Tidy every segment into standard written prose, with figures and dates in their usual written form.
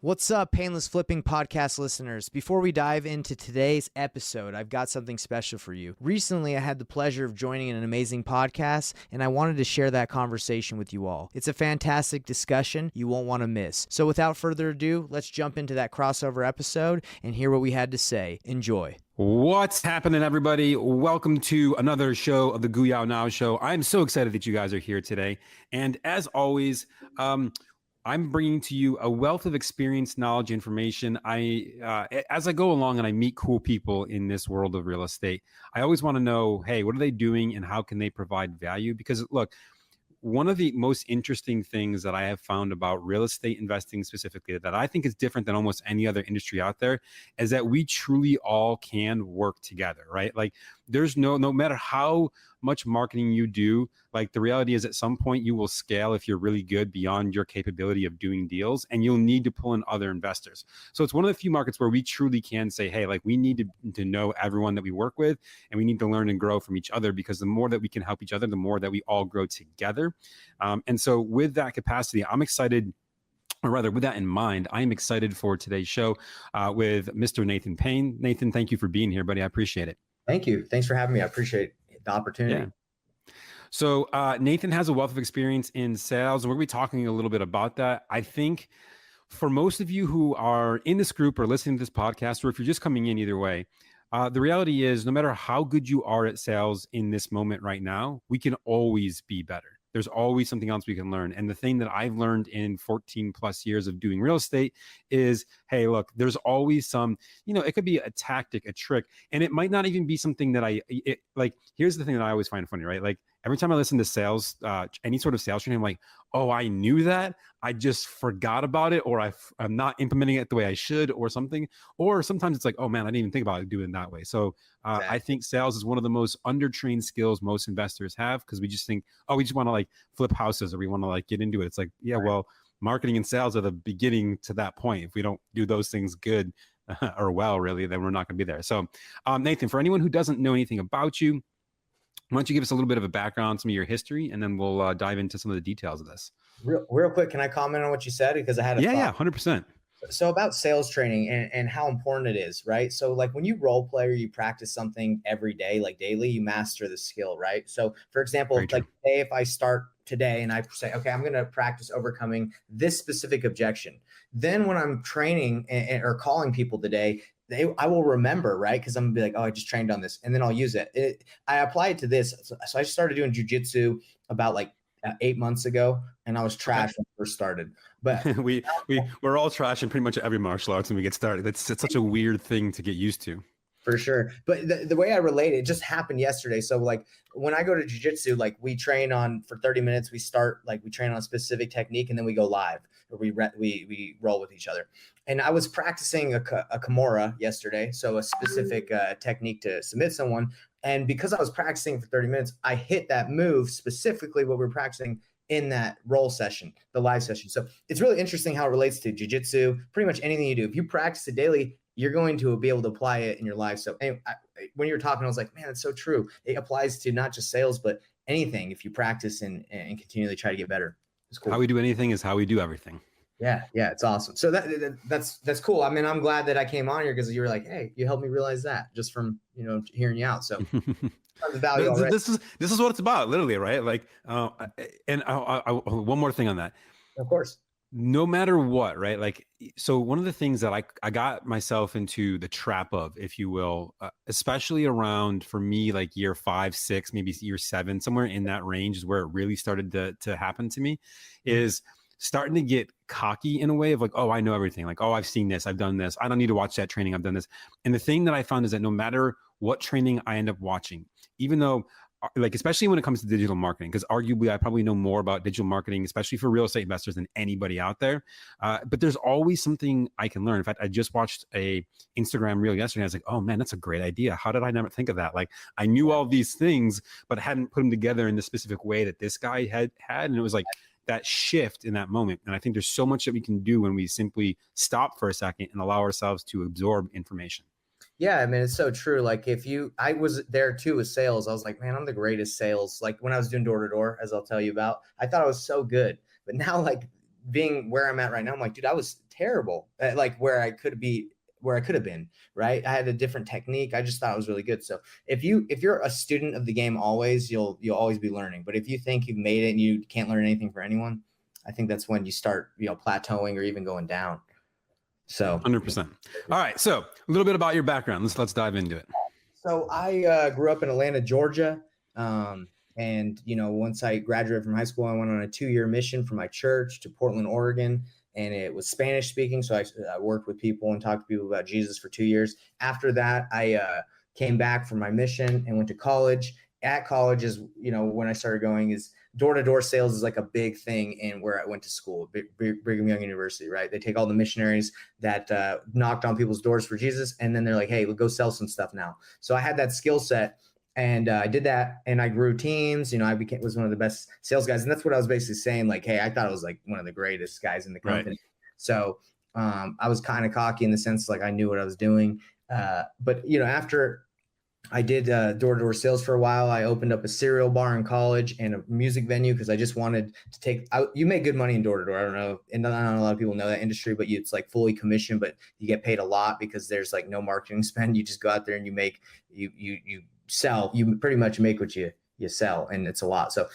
What's up, Painless Flipping podcast listeners? Before we dive into today's episode, I've got something special for you. Recently, I had the pleasure of joining an amazing podcast, and I wanted to share that conversation with you all. It's a fantastic discussion you won't want to miss. So without further ado, let's jump into that crossover episode and hear what we had to say. Enjoy. What's happening, everybody? Welcome to another show of the GOOYOW Now show. I'm so excited that you guys are here today. And as always, I'm bringing to you a wealth of experience, knowledge, information. As I go along and I meet cool people in this world of real estate, I always want to know, hey, what are they doing and how can they provide value? Because look, one of the most interesting things that I have found about real estate investing specifically that I think is different than almost any other industry out there is that we truly all can work together, right? Like there's no matter how much marketing you do, like the reality is at some point you will scale if you're really good beyond your capability of doing deals, and you'll need to pull in other investors. So it's one of the few markets where we truly can say, hey, like we need to know everyone that we work with, and we need to learn and grow from each other, because the more that we can help each other, the more that we all grow together. And so with that capacity, I'm excited, or rather with that in mind, I am excited for today's show with Mr. Nathan Payne. Nathan, thank you for being here, buddy. I appreciate it. Thank you. Thanks for having me. I appreciate the opportunity. Yeah. So Nathan has a wealth of experience in sales, and we're going to be talking a little bit about that. I think for most of you who are in this group or listening to this podcast, or if you're just coming in either way, the reality is no matter how good you are at sales in this moment right now, we can always be better. There's always something else we can learn. And the thing that I've learned in 14 plus years of doing real estate is, hey, look, there's always some, it could be a tactic, a trick, and it might not even be something that here's the thing that I always find funny, right? Like every time I listen to sales, any sort of sales training, I'm like, oh, I knew that. I just forgot about it, or I'm not implementing it the way I should, or something. Or sometimes it's like, oh man, I didn't even think about it doing it that way. So exactly. I think sales is one of the most undertrained skills most investors have, because we just think, oh, we just want to like flip houses, or we want to like get into it. It's like, yeah, right. Well, marketing and sales are the beginning to that point. If we don't do those things good or well, really, then we're not going to be there. So Nathan, for anyone who doesn't know anything about you, why don't you give us a little bit of a background, some of your history, and then we'll dive into some of the details of this. Real quick, can I comment on what you said? Because I had a thought. Yeah, 100%. So about sales training and how important it is, right? So like when you role play or you practice something every day, like daily, you master the skill, right? So for example, like say if I start today and I say, okay, I'm going to practice overcoming this specific objection. Then when I'm training or calling people today, I will remember, right? Because I'm gonna be like, oh, I just trained on this, and then I'll use it. I apply it to this. So I started doing jujitsu about like 8 months ago, and I was trash when I first started. But we're all trash in pretty much every martial arts when we get started. It's such a weird thing to get used to. For sure. But the way I relate it just happened yesterday. So like when I go to jiu-jitsu, like we train for 30 minutes, we train on a specific technique, and then we go live, or we roll with each other. And I was practicing a Kimura yesterday. So a specific technique to submit someone. And because I was practicing for 30 minutes, I hit that move specifically what we're practicing in that roll session, the live session. So it's really interesting how it relates to jiu-jitsu, pretty much anything you do. If you practice it daily, you're going to be able to apply it in your life. So anyway, when you were talking, I was like, man, that's so true. It applies to not just sales, but anything. If you practice and continually try to get better, it's cool. How we do anything is how we do everything. Yeah, it's awesome. So that's cool. I mean, I'm glad that I came on here because you were like, hey, you helped me realize that just from hearing you out. So the value already. This is what it's about, literally, right? Like, and one more thing on that. Of course. No matter what, right? Like, so one of the things that I got myself into the trap of, if you will, especially around, for me, like year 5, 6, maybe year 7, somewhere in that range is where it really started to happen to me, is starting to get cocky in a way of like, oh, I know everything. Like, oh, I've seen this, I've done this. I don't need to watch that training. I've done this. And the thing that I found is that no matter what training I end up watching, even though like, especially when it comes to digital marketing, because arguably I probably know more about digital marketing, especially for real estate investors, than anybody out there. But there's always something I can learn. In fact, I just watched a Instagram reel yesterday. I was like, oh man, that's a great idea. How did I never think of that? Like, I knew all these things, but hadn't put them together in the specific way that this guy had. And it was like that shift in that moment. And I think there's so much that we can do when we simply stop for a second and allow ourselves to absorb information. Yeah, I mean, it's so true. Like I was there too with sales. I was like, man, I'm the greatest sales. Like when I was doing door to door, as I'll tell you about, I thought I was so good. But now, like being where I'm at right now, I'm like, dude, I was terrible at like where I could have been, right? I had a different technique. I just thought it was really good. So if you're a student of the game always, you'll always be learning. But if you think you've made it and you can't learn anything for anyone, I think that's when you start, plateauing or even going down. So 100%. All right. So a little bit about your background. Let's dive into it. So I grew up in Atlanta, Georgia. And, once I graduated from high school, I went on a 2-year mission from my church to Portland, Oregon. And it was Spanish speaking. So I worked with people and talked to people about Jesus for 2 years. After that, I came back from my mission and went to college. At college is, when I started going is door-to-door sales is like a big thing in where I went to school, Brigham Young University, right? They take all the missionaries that knocked on people's doors for Jesus. And then they're like, hey, we'll go sell some stuff now. So I had that skill set. And I did that, and I grew teams. I was one of the best sales guys, and that's what I was basically saying. Like, hey, I thought I was like one of the greatest guys in the company. Right. So I was kind of cocky in the sense like I knew what I was doing. But after I did door-to-door sales for a while, I opened up a cereal bar in college and a music venue because I just wanted to take. You make good money in door-to-door. I don't know, and not a lot of people know that industry, but it's like fully commission, but you get paid a lot because there's like no marketing spend. You just go out there and you make you sell. You pretty much make what you sell, and it's a lot. So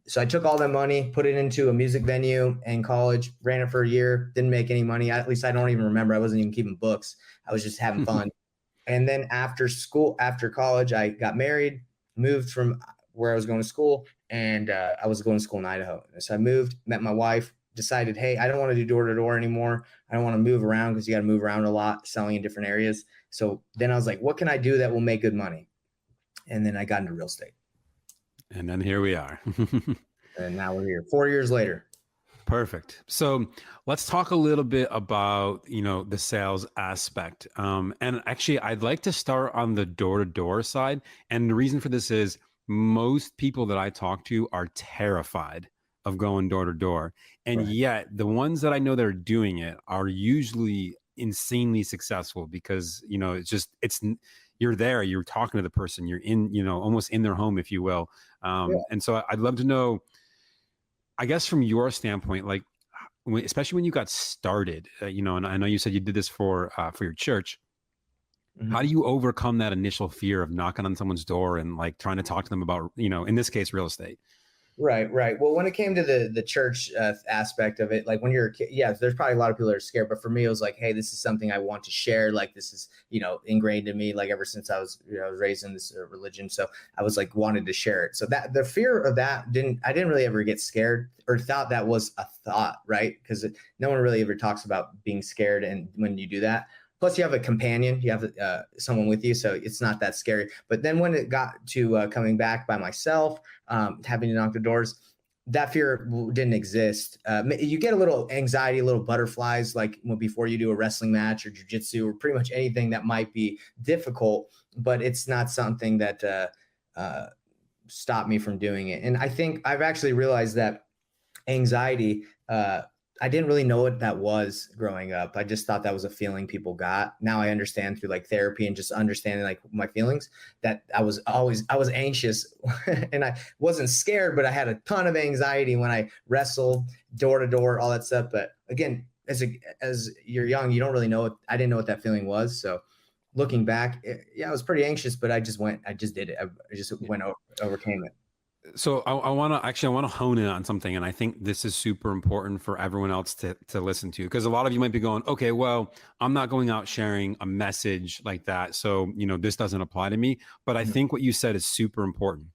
so I took all that money, put it into a music venue in college, ran it for a year, didn't make any money. At least I don't even remember. I wasn't even keeping books. I was just having fun. And then after college, I got married, moved from where I was going to school, and I was going to school in Idaho. So I moved, met my wife, decided, hey, I don't want to do door-to-door anymore. I don't want to move around because you got to move around a lot, selling in different areas. So then I was like, what can I do that will make good money? And then I got into real estate. And then here we are. And now we're here 4 years later. Perfect. So let's talk a little bit about, the sales aspect. And actually, I'd like to start on the door-to-door side. And the reason for this is most people that I talk to are terrified of going door-to-door. And Right. Yet the ones that I know that are doing it are usually insanely successful because, you're there, you're talking to the person, you're in, almost in their home, if you will. And so I'd love to know, I guess from your standpoint, like, especially when you got started, and I know you said you did this for your church. Mm-hmm. How do you overcome that initial fear of knocking on someone's door and like trying to talk to them about, in this case, real estate? Right. Well, when it came to the church aspect of it, like when you're a kid, there's probably a lot of people that are scared. But for me, it was like, hey, this is something I want to share. Like this is, ingrained in me, like ever since I was raised in this religion. So I was like wanted to share it. So that the fear of that I didn't really ever get scared or thought that was a thought, right? Because no one really ever talks about being scared. And when you do that, plus you have a companion, you have someone with you. So it's not that scary. But then when it got to coming back by myself, having to knock the doors, that fear didn't exist. You get a little anxiety, a little butterflies, like before you do a wrestling match or jiu-jitsu or pretty much anything that might be difficult, but it's not something that stopped me from doing it. And I think I've actually realized that anxiety, I didn't really know what that was growing up. I just thought that was a feeling people got. Now I understand through like therapy and just understanding like my feelings that I was anxious and I wasn't scared, but I had a ton of anxiety when I wrestled door to door, all that stuff. But again, as you're young, you don't really know. I didn't know what that feeling was. So looking back, I was pretty anxious, but I just did it. I just overcame it. So I want to hone in on something. And I think this is super important for everyone else to listen to, because a lot of you might be going, okay, well, I'm not going out sharing a message like that. So, this doesn't apply to me, but I think what you said is super important.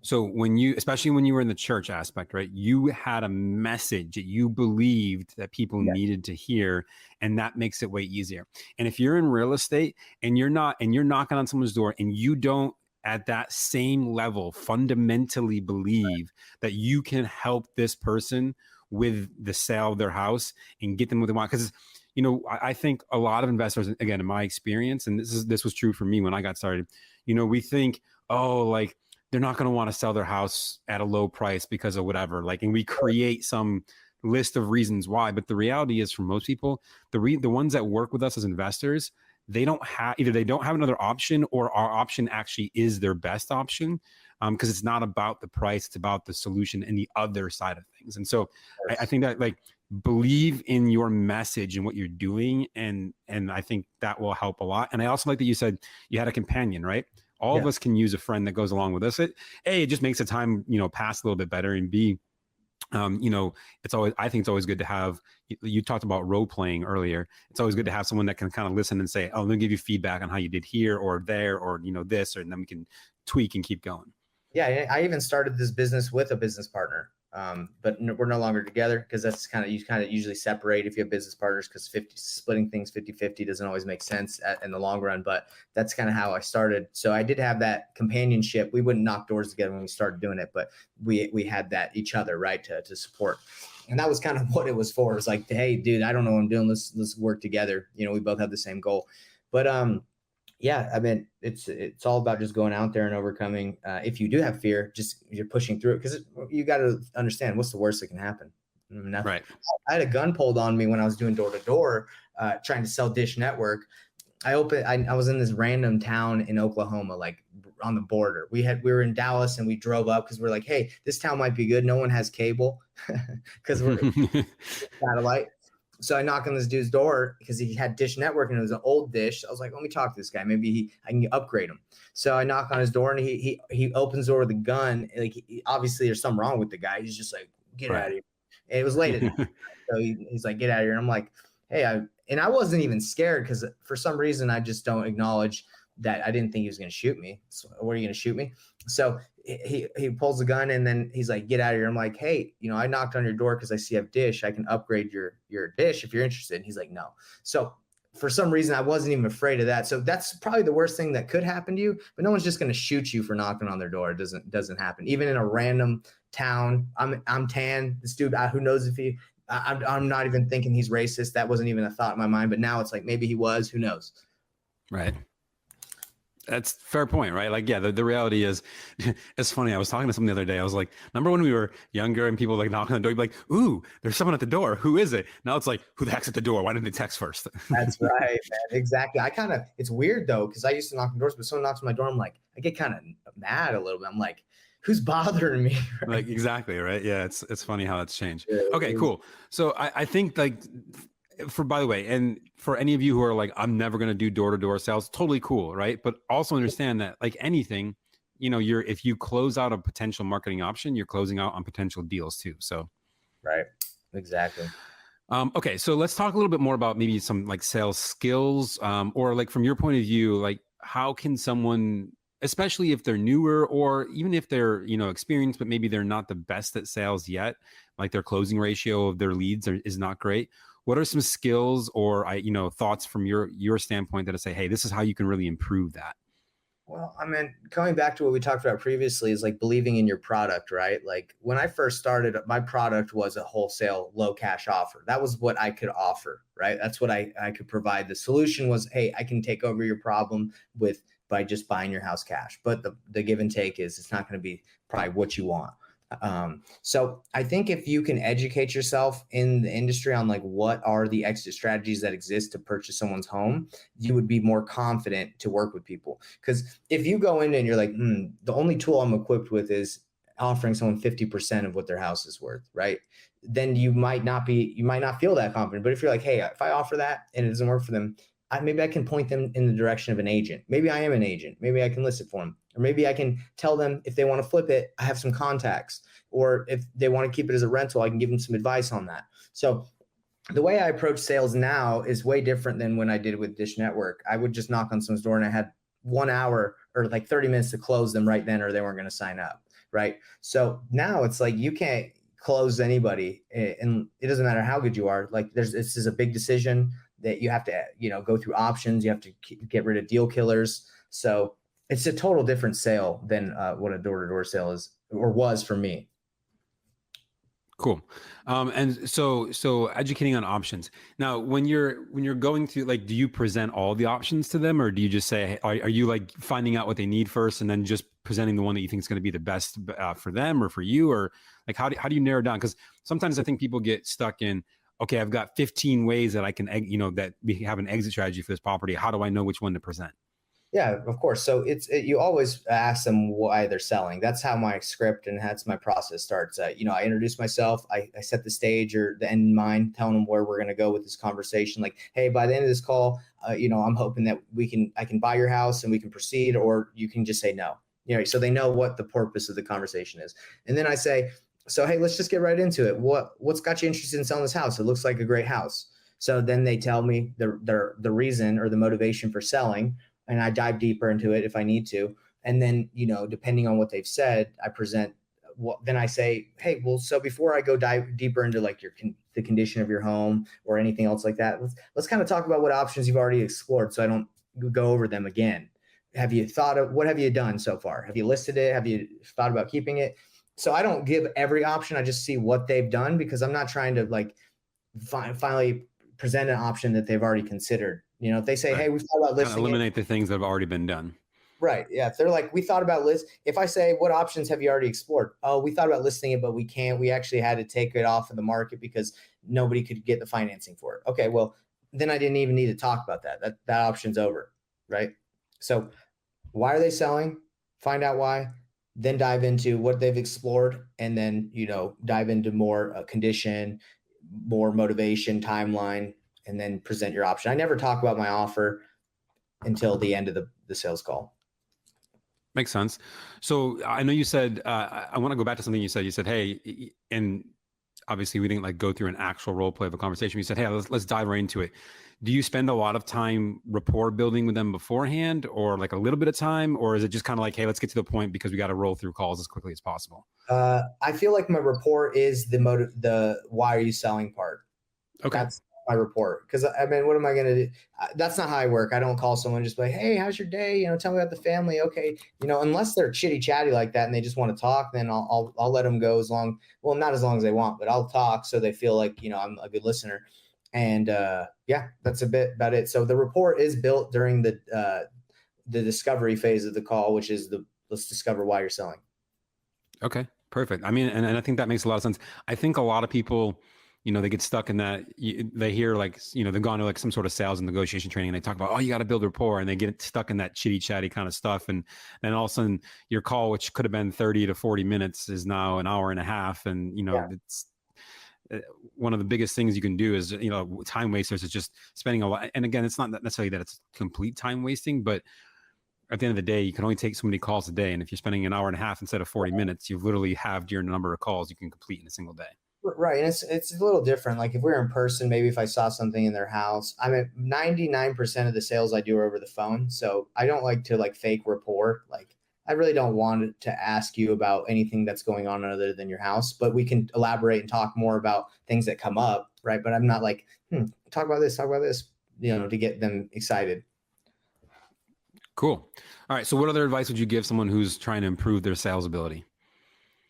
So especially when you were in the church aspect, right, you had a message that you believed that people needed to hear, and that makes it way easier. And if you're in real estate and you're knocking on someone's door and you don't at that same level fundamentally believe that you can help this person with the sale of their house and get them what they want. Because, I think a lot of investors, again, in my experience, and this was true for me when I got started, we think, oh, like they're not going to want to sell their house at a low price because of whatever, like, and we create some list of reasons why. But the reality is, for most people, the ones that work with us as investors, they don't have another option, or our option actually is their best option, because it's not about the price, it's about the solution and the other side of things. And so I think that like believe in your message and what you're doing. And I think that will help a lot. And I also like that you said you had a companion, right? All of us can use a friend that goes along with us. It just makes the time, pass a little bit better. And B, I think it's always good to have, you talked about role playing earlier. It's always good to have someone that can kind of listen and say, oh, let me give you feedback on how you did here or there, or, this, and then we can tweak and keep going. Yeah. I even started this business with a business partner. But we're no longer together because that's you usually separate if you have business partners, because splitting things 50-50 doesn't always make sense in the long run. But that's kind of how I started. So I did have that companionship. We wouldn't knock doors together when we started doing it, but we had that each other, right, to support. And that was kind of what it was for. It was like, hey, dude, I don't know what I'm doing. Let's work together. We both have the same goal. But yeah, I mean, it's all about just going out there and overcoming. If you do have fear, you're pushing through it, because you got to understand what's the worst that can happen. I mean, right. I had a gun pulled on me when I was doing door to door, trying to sell Dish Network. I was in this random town in Oklahoma, like on the border. We were in Dallas and we drove up because we're like, hey, this town might be good. No one has cable because we're satellite. So I knock on this dude's door because he had Dish Network and it was an old dish. I was like, let me talk to this guy. Maybe I can upgrade him. So I knock on his door and he opens the door with a gun. Like, obviously there's something wrong with the guy. He's just like, get out of here. And it was late at night. So he's like, get out of here. And I'm like, hey, I wasn't even scared because for some reason I just don't acknowledge that I didn't think he was going to shoot me. So, what are you going to shoot me? So he pulls the gun and then he's like, get out of here. I'm like, hey, I knocked on your door because I see you have Dish. I can upgrade your dish if you're interested. And he's like, no. So for some reason, I wasn't even afraid of that. So that's probably the worst thing that could happen to you, but no one's just going to shoot you for knocking on their door. It doesn't happen. Even in a random town, I'm tan. This dude, who knows if I'm not even thinking he's racist. That wasn't even a thought in my mind, but now it's like, maybe he was, who knows? Right. That's a fair point, right? Like, yeah, the reality is, it's funny. I was talking to someone the other day. I was like, remember when we were younger and people like knocking on the door, you'd be like, ooh, there's someone at the door. Who is it? Now it's like, who the heck's at the door? Why didn't they text first? That's right, man. Exactly. It's weird though, because I used to knock on doors, but someone knocks on my door, I'm like, I get kind of mad a little bit. I'm like, who's bothering me? Right? Like, exactly, right? Yeah, it's funny how it's changed. Okay, cool. So I think, like, by the way, and for any of you who are like, I'm never going to do door-to-door sales, totally cool, right? But also understand that, like anything, if you close out a potential marketing option, you're closing out on potential deals too. So, right, exactly. Okay, so let's talk a little bit more about maybe some like sales skills, or like from your point of view, like how can someone, especially if they're newer or even if they're experienced, but maybe they're not the best at sales yet, like their closing ratio of their leads is not great. What are some skills or thoughts from your standpoint that I say, hey, this is how you can really improve that? Well, I mean, coming back to what we talked about previously is like believing in your product, right? Like when I first started, my product was a wholesale low cash offer. That was what I could offer, right? That's what I could provide. The solution was, hey, I can take over your problem by just buying your house cash. But the give and take is it's not going to be probably what you want. So I think if you can educate yourself in the industry on like what are the exit strategies that exist to purchase someone's home, you would be more confident to work with people. Because if you go in and you're like, the only tool I'm equipped with is offering someone 50% of what their house is worth, right? Then you might not feel that confident. But if you're like, hey, if I offer that and it doesn't work for them, maybe I can point them in the direction of an agent. Maybe I am an agent. Maybe I can list it for them. Or maybe I can tell them if they want to flip it, I have some contacts. Or if they want to keep it as a rental, I can give them some advice on that. So the way I approach sales now is way different than when I did with Dish Network. I would just knock on someone's door and I had 1 hour or like 30 minutes to close them right then, or they weren't going to sign up, right? So now it's like you can't close anybody, and it doesn't matter how good you are. Like this is a big decision that you have to, go through options. You have to get rid of deal killers. So it's a total different sale than what a door-to-door sale is or was for me. Cool. And so educating on options. Now, when you're going to, like, do you present all the options to them, or do you just say, are you like finding out what they need first and then just presenting the one that you think is going to be the best for them or for you? Or like, how do you narrow down? Because sometimes I think people get stuck in, okay, I've got 15 ways that I can, that we have an exit strategy for this property. How do I know which one to present? Yeah, of course. So you always ask them why they're selling. That's how my script and that's my process starts. I introduce myself, I set the stage or the end in mind, telling them where we're going to go with this conversation. Like, hey, by the end of this call, I'm hoping that I can buy your house and we can proceed, or you can just say no. So they know what the purpose of the conversation is. And then I say, so hey, let's just get right into it. What's got you interested in selling this house? It looks like a great house. So then they tell me the reason or the motivation for selling, and I dive deeper into it if I need to. And then, depending on what they've said, I present then I say, hey, well, so before I go dive deeper into like the condition of your home or anything else like that, let's kind of talk about what options you've already explored, so I don't go over them again. What have you done so far? Have you listed it? Have you thought about keeping it? So I don't give every option. I just see what they've done, because I'm not trying to like finally present an option that they've already considered. If they say, Right. hey, we've thought about listing eliminate the things that have already been done. Right. Yeah. If they're like, we thought about if I say, what options have you already explored? Oh, we thought about listing it, but we can't. We actually had to take it off of the market because nobody could get the financing for it. Okay. Well, then I didn't even need to talk about that. That option's over. Right. So why are they selling? Find out why, then dive into what they've explored, and then, dive into more condition, more motivation, timeline, and then present your option. I never talk about my offer until the end of the sales call. Makes sense. So I know you said, I want to go back to something you said. You said, hey, and obviously we didn't like go through an actual role play of a conversation. You said, hey, let's dive right into it. Do you spend a lot of time rapport building with them beforehand, or like a little bit of time, or is it just kind of like, hey, let's get to the point because we got to roll through calls as quickly as possible? I feel like my rapport is the why are you selling part. Okay. That's my report. Because I mean, what am I going to do? That's not how I work. I don't call someone just like, hey, how's your day? Tell me about the family. Okay. Unless they're chitty chatty like that and they just want to talk, then I'll let them go not as long as they want, but I'll talk so they feel like, I'm a good listener. And yeah, that's a bit about it. So the rapport is built during the discovery phase of the call, which is let's discover why you're selling. Okay, perfect. I mean, and I think that makes a lot of sense. I think a lot of people, they get stuck in that. They hear like, they've gone to like some sort of sales and negotiation training, and they talk about, oh, you got to build rapport, and they get stuck in that chitty chatty kind of stuff. And then all of a sudden your call, which could have been 30 to 40 minutes, is now an hour and a half. And, it's one of the biggest things you can do is, time wasters is just spending a lot. And again, it's not necessarily that it's complete time wasting, but at the end of the day, you can only take so many calls a day. And if you're spending an hour and a half instead of 40 minutes, you've literally halved your number of calls you can complete in a single day. Right. And it's a little different. Like if we're in person, maybe if I saw something in their house, 99% of the sales I do are over the phone. So I don't like to like fake rapport. Like I really don't want to ask you about anything that's going on other than your house, but we can elaborate and talk more about things that come up. Right. But I'm not like, talk about this, to get them excited. Cool. All right. So what other advice would you give someone who's trying to improve their sales ability?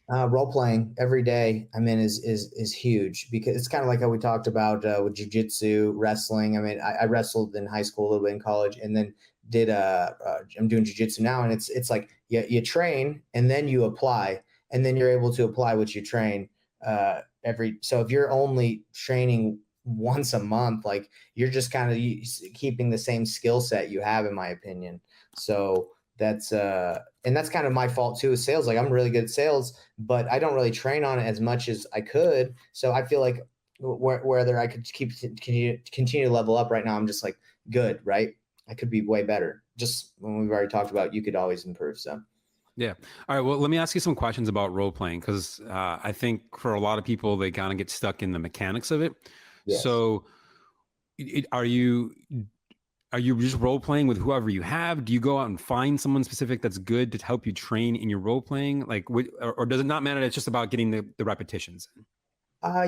Role playing every day, is huge, because it's kind of like how we talked about with jujitsu, wrestling. I wrestled in high school, a little bit in college, and then I'm doing jujitsu now, and it's like you train and then you apply, and then you're able to apply what you train so if you're only training once a month, like you're just kind of keeping the same skill set you have, in my opinion. So that's kind of my fault too, is sales. Like I'm really good at sales, but I don't really train on it as much as I could. So I feel like whether I could continue to level up right now, I'm just like good, right? I could be way better. Just when we've already talked about, you could always improve. So. Yeah. All right. Well, let me ask you some questions about role playing, because I think for a lot of people, they kind of get stuck in the mechanics of it. Yes. So are you just role playing with whoever you have? Do you go out and find someone specific that's good to help you train in your role playing? Like, or does it not matter? It's just about getting the repetitions in?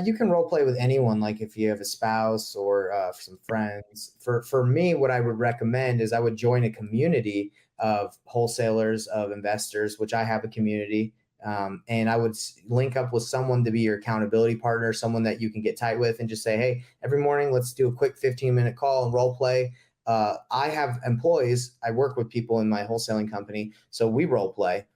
You can role play with anyone. Like if you have a spouse or some friends. For me, what I would recommend is I would join a community of wholesalers, of investors, which I have a community. And I would link up with someone to be your accountability partner, someone that you can get tight with, and just say, hey, every morning, let's do a quick 15-minute call and role play. I have employees. I work with people in my wholesaling company, so we role play.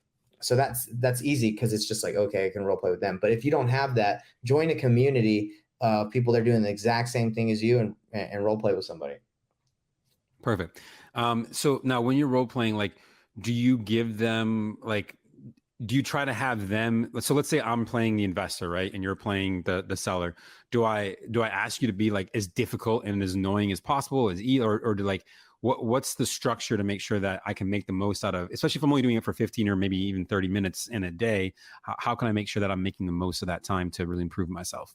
So that's easy, because it's just like, okay, I can role play with them. But if you don't have that, join a community of people that are doing the exact same thing as you, and role play with somebody. Perfect. So now when you're role playing, like, do you give them like, do you try to have them? So let's say I'm playing the investor, right? And you're playing the seller. Do I ask you to be like as difficult and as annoying as possible or do like, what's the structure to make sure that I can make the most out of, especially if I'm only doing it for 15 or maybe even 30 minutes in a day, how can I make sure that I'm making the most of that time to really improve myself?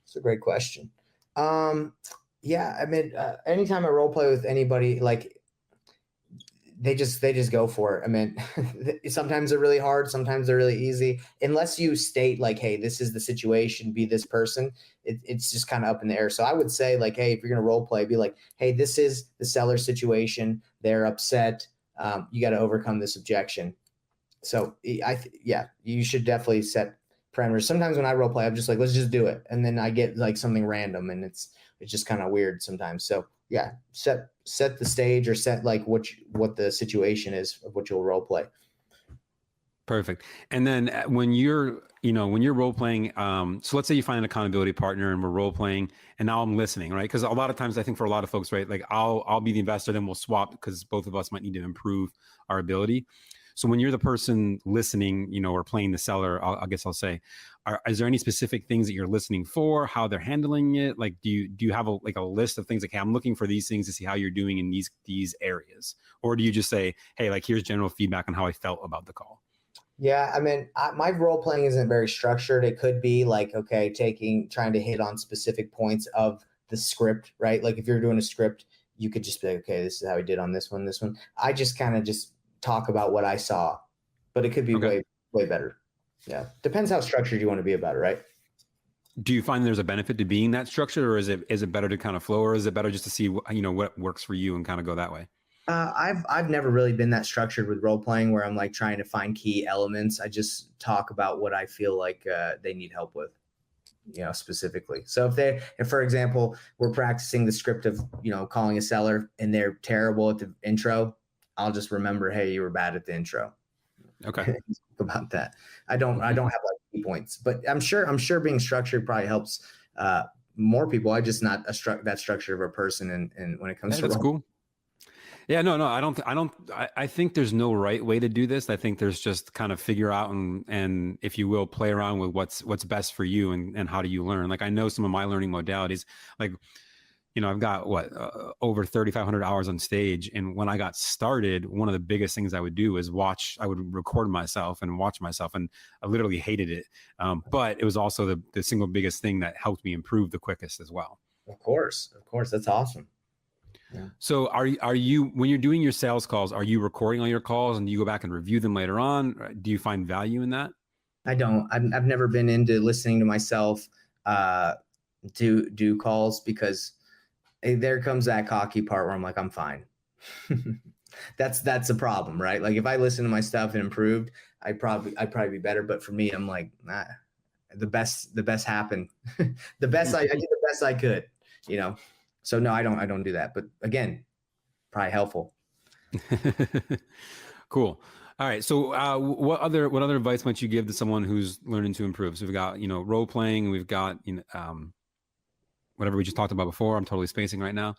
It's a great question. Yeah, I mean, anytime I role play with anybody, like they just go for it. I mean, sometimes they're really hard, sometimes they're really easy. Unless you state like, hey, this is the situation, be this person, it's just kind of up in the air. So I would say like, hey, if you're gonna role play, be like, hey, this is the seller situation. They're upset. You got to overcome this objection. So yeah, you should definitely set parameters. Sometimes when I role play, I'm just like, let's just do it, and then I get like something random, and it's just kind of weird sometimes. So yeah, set the stage or set like what the situation is of what you'll role play. Perfect. And then when you're role playing, so let's say you find an accountability partner and we're role playing and now I'm listening, right? Because a lot of times I think for a lot of folks, right, like I'll be the investor, then we'll swap because both of us might need to improve our ability. So when you're the person listening, or playing the seller, I guess I'll say, is there any specific things that you're listening for, how they're handling it? Like, do you have a list of things like, hey, I'm looking for these things to see how you're doing in these areas? Or do you just say, hey, like, here's general feedback on how I felt about the call? Yeah, I mean, my role playing isn't very structured. It could be like, okay, trying to hit on specific points of the script, right? Like if you're doing a script, you could just be like, okay, this is how we did on this one, this one. I just kind of just talk about what I saw, but it could be Okay. way better. Yeah, depends how structured you want to be about it, right? Do you find there's a benefit to being that structured, or is it better to kind of flow, or is it better just to see what works for you and kind of go that way? I've never really been that structured with role playing where I'm like trying to find key elements. I just talk about what I feel like they need help with, specifically. So if for example we're practicing the script of calling a seller and they're terrible at the intro, I'll just remember, hey, you were bad at the intro. Okay. About that. I don't have like key points, but I'm sure being structured probably helps more people. I just not that structured of a person, and when it comes to That's cool. Yeah, no, I think there's no right way to do this. I think there's just kind of figure out and if you will, play around with what's best for you and how do you learn. Like I know some of my learning modalities, like, I've got over 3,500 hours on stage. And when I got started, one of the biggest things I would do is I would record myself and watch myself. And I literally hated it. But it was also the single biggest thing that helped me improve the quickest as well. Of course. That's awesome. Yeah. So are you, when you're doing your sales calls, are you recording all your calls and do you go back and review them later on? Do you find value in that? I don't. I've never been into listening to myself do calls because there comes that cocky part where I'm like, I'm fine. That's the problem, right? Like if I listen to my stuff and improved, I'd probably be better. But for me, I'm like, nah, the best happened. I did the best I could, So no, I don't do that. But again, probably helpful. Cool. All right. So what other advice might you give to someone who's learning to improve? So we've got, role playing, we've got, whatever we just talked about before. I'm totally spacing right now.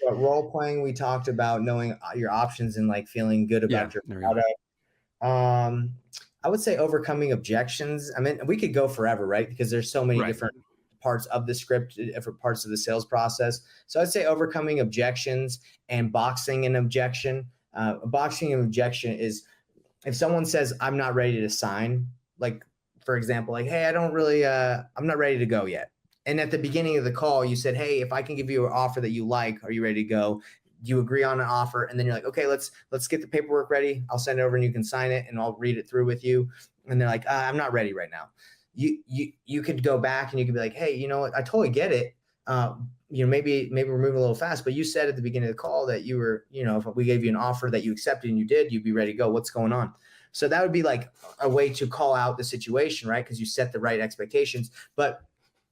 Role playing, we talked about knowing your options and like feeling good about your product. I would say overcoming objections. I mean, we could go forever, right? Because there's so many different parts of the script, different parts of the sales process. So I'd say overcoming objections and boxing an objection. Boxing an objection is if someone says, I'm not ready to sign, like, for example, like, hey, I'm not ready to go yet. And at the beginning of the call, you said, hey, if I can give you an offer that you like, are you ready to go? Do you agree on an offer? And then you're like, okay, let's get the paperwork ready. I'll send it over and you can sign it and I'll read it through with you. And they're like, I'm not ready right now. You could go back and you could be like, hey, you know what? I totally get it. Maybe we're moving a little fast, but you said at the beginning of the call that you were, if we gave you an offer that you accepted and you did, you'd be ready to go. What's going on? So that would be like a way to call out the situation, right? Because you set the right expectations. But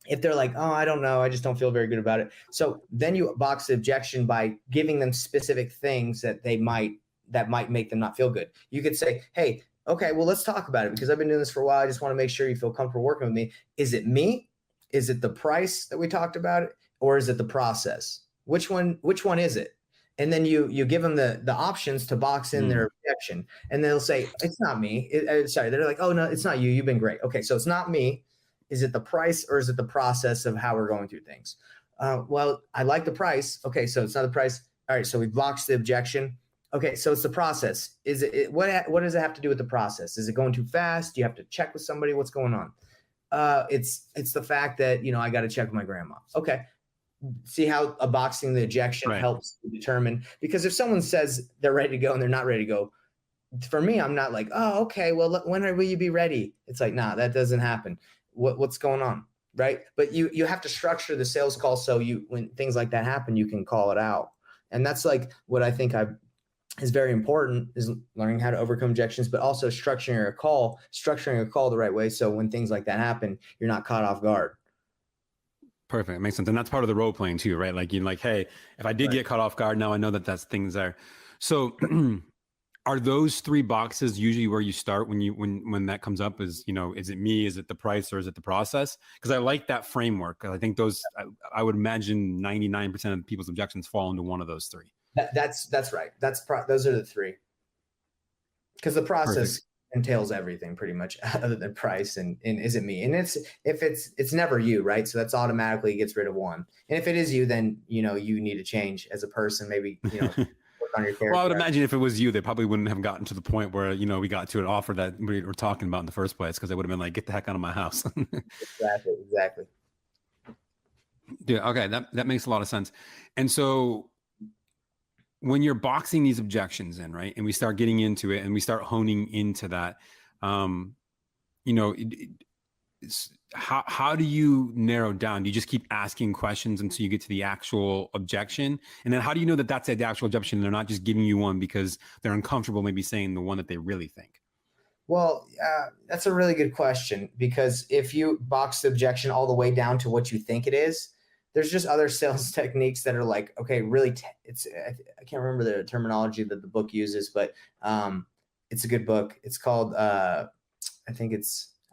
if they're like, oh, I don't know, I just don't feel very good about it. So then you box the objection by giving them specific things that might make them not feel good. You could say, hey, okay, well, let's talk about it because I've been doing this for a while. I just want to make sure you feel comfortable working with me. Is it me? Is it the price that we talked about? Or is it the process? Which one is it? and then you give them the options to box in their objection, and they'll say, it's not me. Sorry, they're like, oh no, it's not you. You've been great. Okay, so it's not me. Is it the price or is it the process of how we're going through things? Well, I like the price. Okay, so it's not the price. All right, so we boxed the objection. Okay, so it's the process. Is what does it have to do with the process? Is it going too fast? Do you have to check with somebody? What's going on? It's the fact that, I got to check with my grandma. Okay. See how boxing the objection helps determine, because if someone says they're ready to go and they're not ready to go, for me, I'm not like, oh, okay, well, when will you be ready? It's like, nah, that doesn't happen. What's going on? Right. But you have to structure the sales call so when things like that happen, you can call it out. And that's like what I think is very important, is learning how to overcome objections, but also structuring a call the right way. So when things like that happen, you're not caught off guard. Perfect. It makes sense. And that's part of the role playing too, right? Like you're like, hey, if I did get caught off guard, now I know that that's things there. So are those 3 boxes usually where you start when that comes up? Is, is it me? Is it the price, or is it the process? Because I like that framework. I think I would imagine 99% of people's objections fall into one of those 3. That's right. Those are the 3. Because the process entails everything pretty much other than price and is it me? And it's never you, right? So that's automatically gets rid of 1. And if it is you, then you need to change as a person, maybe work on your character. Well, I would imagine if it was you, they probably wouldn't have gotten to the point where we got to an offer that we were talking about in the first place, because they would have been like, get the heck out of my house. Exactly. Yeah, okay, that makes a lot of sense. And so when you're boxing these objections in, right, and we start getting into it and we start honing into that, how do you narrow down? Do you just keep asking questions until you get to the actual objection? And then how do you know that that's the actual objection and they're not just giving you one because they're uncomfortable maybe saying the one that they really think? Well, that's a really good question, because if you box the objection all the way down to what you think it is, there's just other sales techniques that are like, okay, really, I can't remember the terminology that the book uses, but it's a good book. It's called, I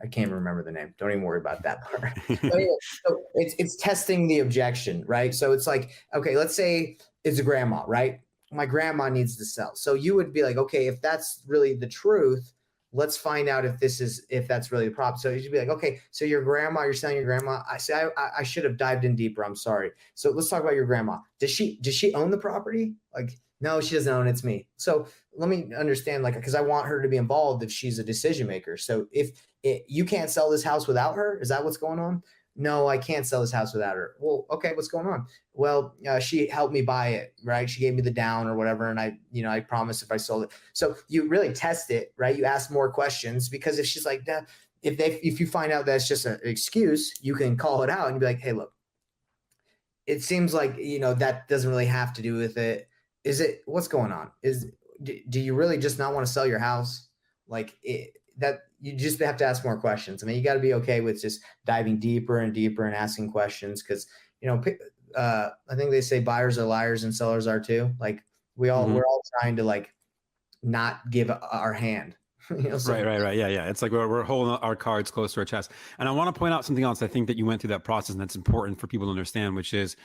can't remember the name. Don't even worry about that part. Anyway, so it's testing the objection, right? So it's like, okay, let's say it's a grandma, right? My grandma needs to sell. So you would be like, okay, if that's really the truth, let's find out if that's really the problem. So you'd be like, okay, so you're selling your grandma. I should have dived in deeper. I'm sorry. So let's talk about your grandma. Does she own the property? Like, no, she doesn't own it. It's me. So let me understand, because I want her to be involved if she's a decision maker. So if you can't sell this house without her, is that what's going on? No, I can't sell this house without her. Well, okay, what's going on? Well, she helped me buy it, right? She gave me the down or whatever, and I promised if I sold it. So you really test it, right? You ask more questions, because if she's like, if you find out that's just an excuse, you can call it out and be like, hey, look, it seems like that doesn't really have to do with it. What's going on? Do you really just not want to sell your house? That you just have to ask more questions. I mean, you got to be okay with just diving deeper and deeper and asking questions, because I think they say buyers are liars and sellers are too. Like we're all trying to not give our hand. Right. Yeah. It's like we're holding our cards close to our chest. And I want to point out something else. I think that you went through that process, and that's important for people to understand, which is,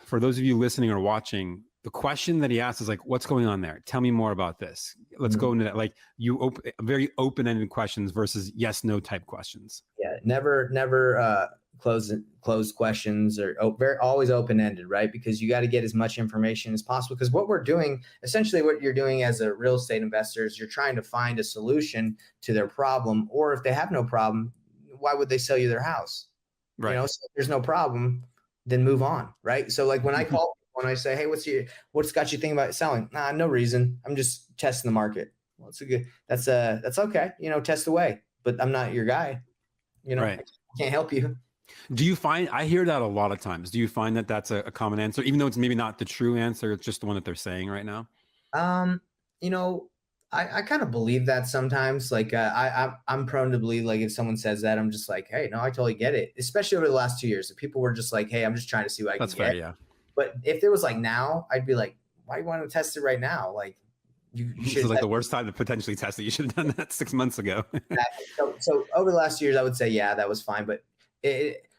for those of you listening or watching, the question that he asked is like, what's going on there? Tell me more about this. Let's go into that. Like very open-ended questions versus yes, no type questions. Yeah. Never closed questions, or always open-ended, right? Because you got to get as much information as possible. Because what we're doing, essentially what you're doing as a real estate investor, is you're trying to find a solution to their problem. Or if they have no problem, why would they sell you their house? Right. So if there's no problem, then move on. Right. So when I call, when I say, hey, what's got you thinking about selling? Nah, no reason. I'm just testing the market. Well, that's okay. Test away, but I'm not your guy. Right. I can't help you. Do you find, I hear that a lot of times. Do you find that that's a common answer, even though it's maybe not the true answer? It's just the one that they're saying right now. I kind of believe that sometimes. I'm prone to believe, if someone says that, I'm just like, hey, no, I totally get it. Especially over the last 2 years, if people were just like, hey, I'm just trying to see what I can get. That's fair, yeah. But if there was now, I'd be like, why do you want to test it right now? You should. It's the worst time to potentially test it. You should have done that 6 months ago. So over the last years, I would say, yeah, that was fine. But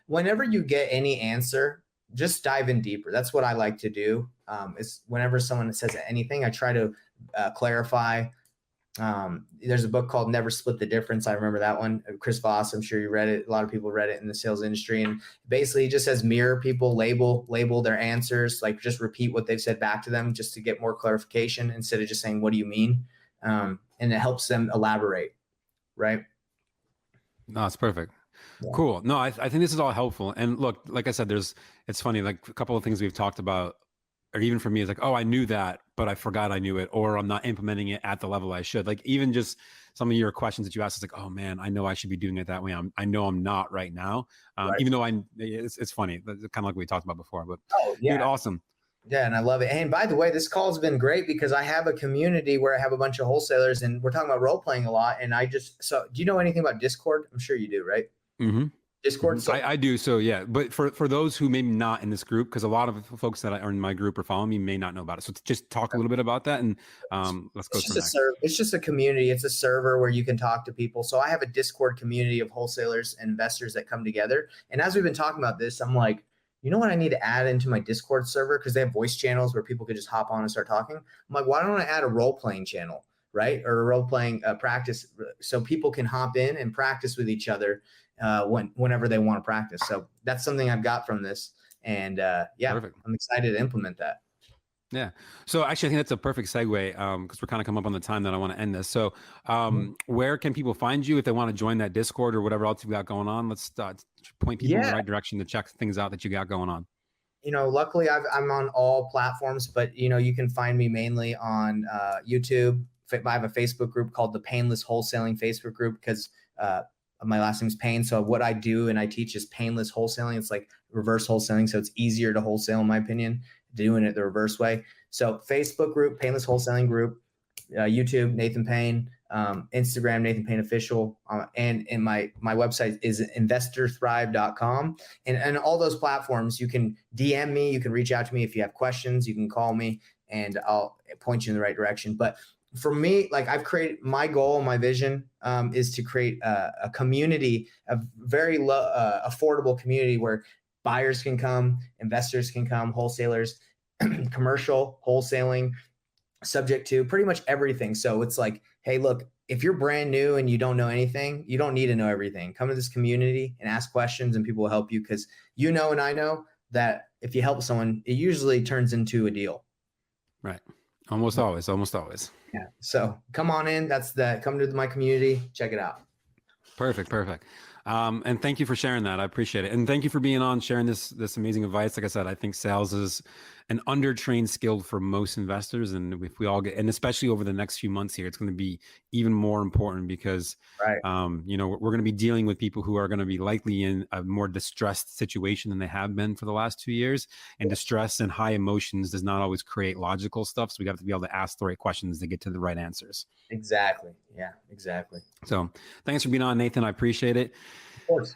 whenever you get any answer just dive in deeper. That's what I like to do. Is whenever someone says anything, I try to clarify. There's a book called Never Split the Difference. I remember that one. Chris Voss, I'm sure you read it. A lot of people read it in the sales industry. And basically, he just says mirror people, label their answers, like just repeat what they've said back to them just to get more clarification instead of just saying, what do you mean? And it helps them elaborate, right? No, it's perfect. Yeah. Cool. No, I think this is all helpful. And look, like I said, it's funny, like a couple of things we've talked about, or even for me, it's like, oh, I knew that, but I forgot I knew it, or I'm not implementing it at the level I should. Like even just some of your questions that you asked, it's like, oh man, I know I should be doing it that way. I know I'm not right now. Right. Even though it's funny, kind of like we talked about before, but yeah. Dude, awesome. Yeah, and I love it. And by the way, this call has been great because I have a community where I have a bunch of wholesalers and we're talking about role playing a lot. And so do you know anything about Discord? I'm sure you do, right? Mm-hmm. Discord. So, I do. So yeah, but for those who maybe not in this group, because a lot of folks that are in my group or follow me may not know about it. So just talk a little bit about that, and let's go. It's just a community. It's a server where you can talk to people. So I have a Discord community of wholesalers and investors that come together. And as we've been talking about this, I'm like, you know what I need to add into my Discord server? Because they have voice channels where people could just hop on and start talking. I'm like, why don't I add a role playing channel, right? Or a role playing practice so people can hop in and practice with each other whenever they want to practice. So that's something I've got from this. And Perfect. I'm excited to implement that. Yeah. So actually, I think that's a perfect segue because we're kind of come up on the time that I want to end this. So where can people find you if they want to join that Discord or whatever else you've got going on? Let's point people in the right direction to check things out that you got going on. Luckily I'm on all platforms, but you can find me mainly on YouTube. I have a Facebook group called the Painless Wholesaling Facebook group because my last name is Payne. So what I do and I teach is painless wholesaling. It's like reverse wholesaling. So it's easier to wholesale, in my opinion, doing it the reverse way. So Facebook group, Painless Wholesaling Group, YouTube, Nathan Payne, Instagram, Nathan Payne Official. And my website is investorthrive.com. And all those platforms, you can DM me, you can reach out to me if you have questions, you can call me and I'll point you in the right direction. But for me, like I've created my goal, my vision is to create a community, a very low, affordable community where buyers can come, investors can come, wholesalers, commercial wholesaling, subject to pretty much everything. So it's like, hey, look, if you're brand new and you don't know anything, you don't need to know everything. Come to this community and ask questions and people will help you because and I know that if you help someone, it usually turns into a deal. Right. Almost always. Yeah. So come on in. Come to my community. Check it out. Perfect. And thank you for sharing that. I appreciate it. And thank you for being on, sharing this amazing advice. Like I said, I think sales is an undertrained skill for most investors. And if we all and especially over the next few months here, it's going to be even more important because, we're going to be dealing with people who are going to be likely in a more distressed situation than they have been for the last 2 years. And distress and high emotions does not always create logical stuff. So we have to be able to ask the right questions to get to the right answers. Exactly. Yeah, exactly. So thanks for being on, Nathan. I appreciate it. Of course.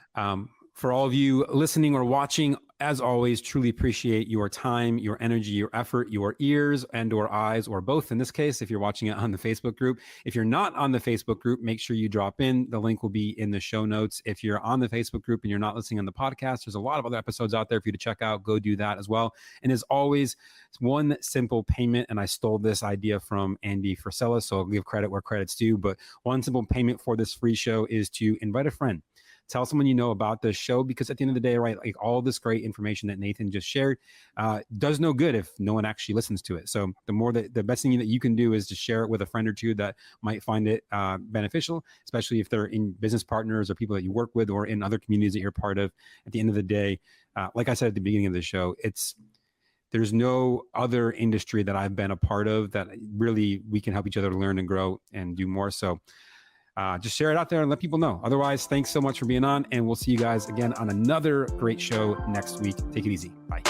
For all of you listening or watching, as always, truly appreciate your time, your energy, your effort, your ears and or eyes, or both in this case, if you're watching it on the Facebook group. If you're not on the Facebook group, make sure you drop in. The link will be in the show notes. If you're on the Facebook group and you're not listening on the podcast, there's a lot of other episodes out there for you to check out. Go do that as well. And as always, it's one simple payment. And I stole this idea from Andy Frisella, so I'll give credit where credit's due. But one simple payment for this free show is to invite a friend. Tell someone you know about this show, because at the end of the day, right, like all this great information that Nathan just shared does no good if no one actually listens to it. So the best thing that you can do is to share it with a friend or two that might find it beneficial, especially if they're in business partners or people that you work with or in other communities that you're part of. At the end of the day, like I said at the beginning of the show, there's no other industry that I've been a part of that really we can help each other learn and grow and do more. So just share it out there and let people know. Otherwise, thanks so much for being on, and we'll see you guys again on another great show next week. Take it easy. Bye.